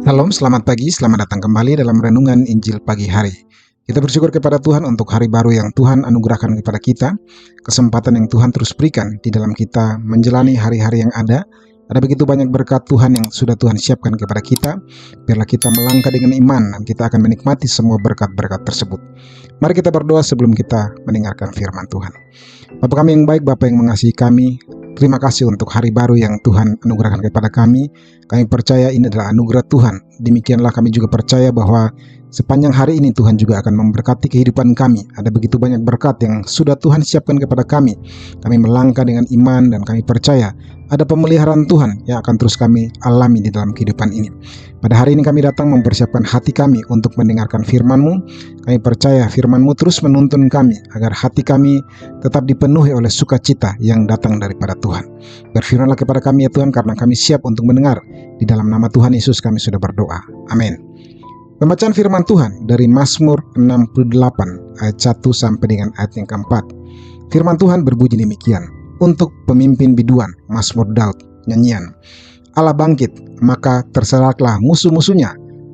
Shalom, selamat pagi, selamat datang kembali dalam Renungan Injil Pagi Hari. Kita bersyukur kepada Tuhan untuk hari baru yang Tuhan anugerahkan kepada kita, kesempatan yang Tuhan terus berikan di dalam kita menjalani hari-hari yang ada. Ada begitu banyak berkat Tuhan yang sudah Tuhan siapkan kepada kita. Biarlah kita melangkah dengan iman dan kita akan menikmati semua berkat-berkat tersebut. Mari kita berdoa sebelum kita mendengarkan firman Tuhan. Bapa kami yang baik, Bapa yang mengasihi kami, terima kasih untuk hari baru yang Tuhan anugerahkan kepada kami. Kami percaya ini adalah anugerah Tuhan. Demikianlah kami juga percaya bahwa sepanjang hari ini Tuhan juga akan memberkati kehidupan kami. Ada begitu banyak berkat yang sudah Tuhan siapkan kepada kami. Kami melangkah dengan iman dan kami percaya ada pemeliharaan Tuhan yang akan terus kami alami di dalam kehidupan ini. Pada hari ini kami datang mempersiapkan hati kami untuk mendengarkan firman-Mu. Kami percaya firman-Mu terus menuntun kami agar hati kami tetap dipenuhi oleh sukacita yang datang daripada Tuhan. Berfirmanlah kepada kami ya Tuhan, karena kami siap untuk mendengar. Di dalam nama Tuhan Yesus kami sudah berdoa. Amin. Pembacaan firman Tuhan dari Mazmur 68 ayat 1 sampai dengan ayat yang keempat. Firman Tuhan berbunyi demikian. Untuk pemimpin biduan, Mazmur Daud, nyanyian. Allah bangkit, maka terseraklah musuh-musuhnya.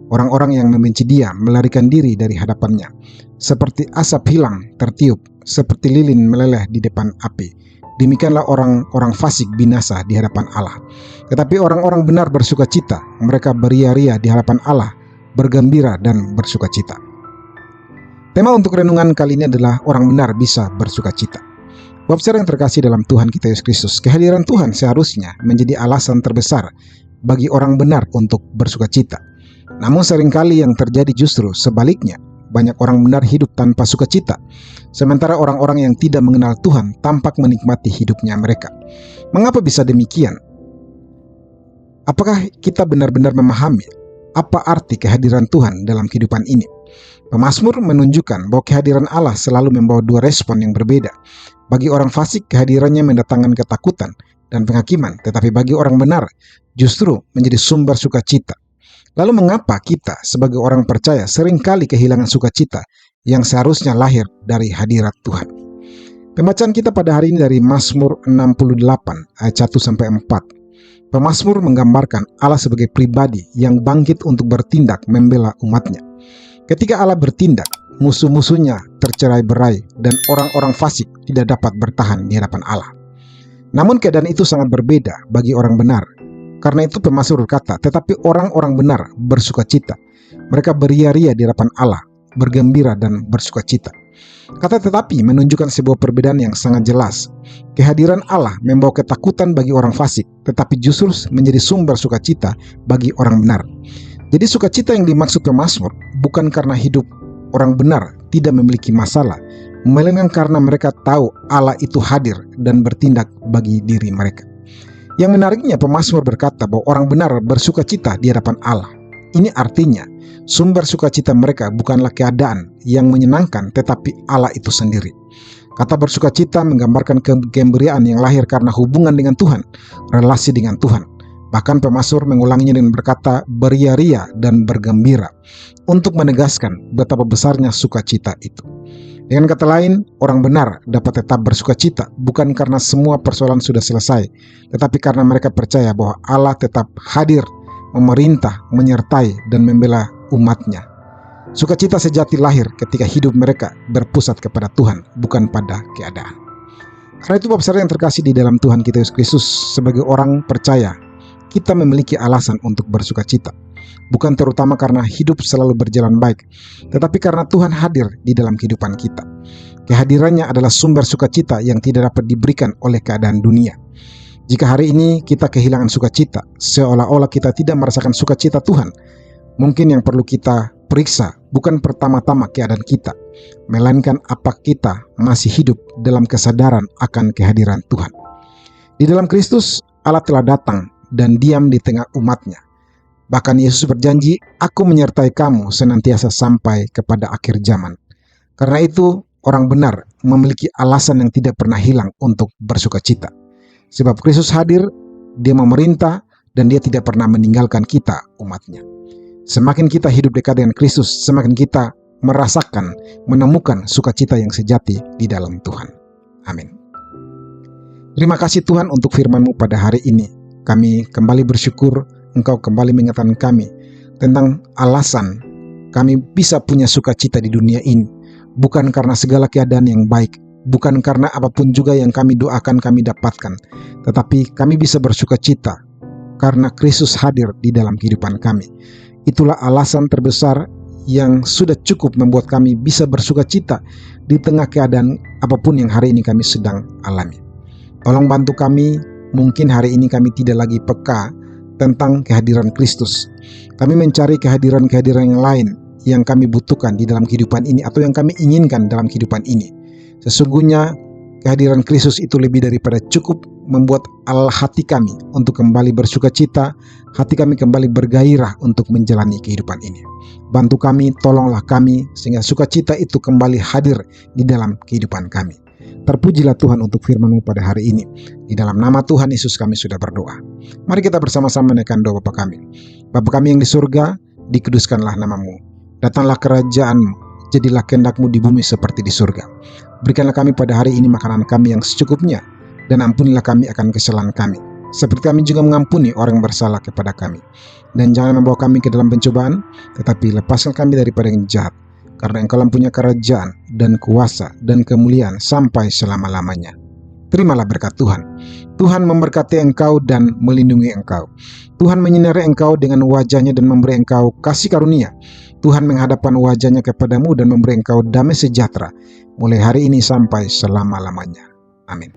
Orang-orang yang membenci dia melarikan diri dari hadapannya. Seperti asap hilang tertiup, seperti lilin meleleh di depan api. Demikianlah orang-orang fasik binasa di hadapan Allah. Tetapi orang-orang benar bersukacita, mereka beria-ria di hadapan Allah, bergembira dan bersukacita. Tema untuk renungan kali ini adalah orang benar bisa bersukacita. Bapak saudara yang terkasih dalam Tuhan kita Yesus Kristus, kehadiran Tuhan seharusnya menjadi alasan terbesar bagi orang benar untuk bersukacita. Namun seringkali yang terjadi justru sebaliknya. Banyak orang benar hidup tanpa sukacita, sementara orang-orang yang tidak mengenal Tuhan tampak menikmati hidupnya mereka. Mengapa bisa demikian? Apakah kita benar-benar memahami apa arti kehadiran Tuhan dalam kehidupan ini? Pemazmur menunjukkan bahwa kehadiran Allah selalu membawa dua respon yang berbeda. Bagi orang fasik, kehadirannya mendatangkan ketakutan dan penghakiman, tetapi bagi orang benar justru menjadi sumber sukacita. Lalu mengapa kita sebagai orang percaya seringkali kehilangan sukacita yang seharusnya lahir dari hadirat Tuhan? Pembacaan kita pada hari ini dari Mazmur 68 ayat 1 sampai 4. Pemazmur menggambarkan Allah sebagai pribadi yang bangkit untuk bertindak membela umatnya. Ketika Allah bertindak, musuh-musuhnya tercerai-berai dan orang-orang fasik tidak dapat bertahan di hadapan Allah. Namun keadaan itu sangat berbeda bagi orang benar. Karena itu pemazmur berkata, tetapi orang-orang benar bersukacita. Mereka beria-ria di hadapan Allah, bergembira dan bersukacita. Kata tetapi menunjukkan sebuah perbedaan yang sangat jelas. Kehadiran Allah membawa ketakutan bagi orang fasik, tetapi justru menjadi sumber sukacita bagi orang benar. Jadi sukacita yang dimaksud pemazmur bukan karena hidup orang benar tidak memiliki masalah, melainkan karena mereka tahu Allah itu hadir dan bertindak bagi diri mereka. Yang menariknya, pemazmur berkata bahwa orang benar bersukacita di hadapan Allah. Ini artinya sumber sukacita mereka bukanlah keadaan yang menyenangkan, tetapi Allah itu sendiri. Kata bersukacita menggambarkan kegembiraan yang lahir karena hubungan dengan Tuhan, relasi dengan Tuhan. Bahkan pemazmur mengulanginya dengan berkata beria-ria dan bergembira untuk menegaskan betapa besarnya sukacita itu. Dengan kata lain, orang benar dapat tetap bersukacita bukan karena semua persoalan sudah selesai, tetapi karena mereka percaya bahwa Allah tetap hadir, memerintah, menyertai, dan membela umatnya. Sukacita sejati lahir ketika hidup mereka berpusat kepada Tuhan, bukan pada keadaan. Karena itu Bapak saudara yang terkasih di dalam Tuhan kita Yesus Kristus, sebagai orang percaya, kita memiliki alasan untuk bersukacita. Bukan terutama karena hidup selalu berjalan baik, tetapi karena Tuhan hadir di dalam kehidupan kita. Kehadirannya adalah sumber sukacita yang tidak dapat diberikan oleh keadaan dunia. Jika hari ini kita kehilangan sukacita, seolah-olah kita tidak merasakan sukacita Tuhan, mungkin yang perlu kita periksa bukan pertama-tama keadaan kita, melainkan apa kita masih hidup dalam kesadaran akan kehadiran Tuhan. Di dalam Kristus, Allah telah datang dan diam di tengah umatnya. Bahkan Yesus berjanji, aku menyertai kamu senantiasa sampai kepada akhir zaman. Karena itu, orang benar memiliki alasan yang tidak pernah hilang untuk bersukacita. Sebab Kristus hadir, dia memerintah, dan dia tidak pernah meninggalkan kita, umatnya. Semakin kita hidup dekat dengan Kristus, semakin kita merasakan, menemukan sukacita yang sejati di dalam Tuhan. Amin. Terima kasih Tuhan untuk firman-Mu pada hari ini. Kami kembali bersyukur Engkau kembali mengingatkan kami tentang alasan kami bisa punya sukacita di dunia ini. Bukan karena segala keadaan yang baik, bukan karena apapun juga yang kami doakan kami dapatkan, tetapi kami bisa bersukacita karena Kristus hadir di dalam kehidupan kami. Itulah alasan terbesar yang sudah cukup membuat kami bisa bersukacita di tengah keadaan apapun yang hari ini kami sedang alami. Tolong bantu kami, mungkin hari ini kami tidak lagi peka tentang kehadiran Kristus. Kami mencari kehadiran-kehadiran yang lain yang kami butuhkan di dalam kehidupan ini atau yang kami inginkan dalam kehidupan ini. Sesungguhnya kehadiran Kristus itu lebih daripada cukup membuat hati kami untuk kembali bersukacita, hati kami kembali bergairah untuk menjalani kehidupan ini. Bantu kami, tolonglah kami, sehingga sukacita itu kembali hadir di dalam kehidupan kami. Terpujilah Tuhan untuk firman-Mu pada hari ini. Di dalam nama Tuhan Yesus kami sudah berdoa. Mari kita bersama-sama menaikkan doa Bapa kami. Bapa kami yang di surga, dikuduskanlah nama-Mu. Datanglah kerajaan-Mu, jadilah kehendak-Mu di bumi seperti di surga. Berikanlah kami pada hari ini makanan kami yang secukupnya, dan ampunilah kami akan kesalahan kami, seperti kami juga mengampuni orang yang bersalah kepada kami. Dan jangan membawa kami ke dalam pencobaan, tetapi lepaskan kami daripada yang jahat, karena Engkau punya kerajaan dan kuasa dan kemuliaan sampai selama-lamanya. Terimalah berkat Tuhan. Tuhan memberkati engkau dan melindungi engkau. Tuhan menyinari engkau dengan wajah-Nya dan memberi engkau kasih karunia. Tuhan menghadapkan wajah-Nya kepadamu dan memberi engkau damai sejahtera, mulai hari ini sampai selama-lamanya. Amin.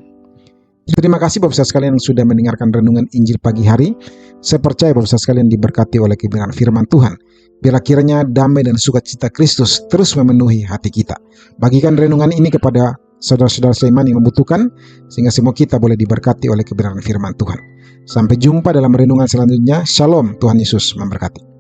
Terima kasih Bapak Saudara sekalian yang sudah mendengarkan renungan Injil pagi hari. Saya percaya Bapak Saudara sekalian diberkati oleh kebenaran firman Tuhan. Biarlah kiranya damai dan sukacita Kristus terus memenuhi hati kita. Bagikan renungan ini kepada saudara-saudara seiman yang membutuhkan, sehingga semua kita boleh diberkati oleh kebenaran firman Tuhan. Sampai jumpa dalam renungan selanjutnya. Shalom, Tuhan Yesus memberkati.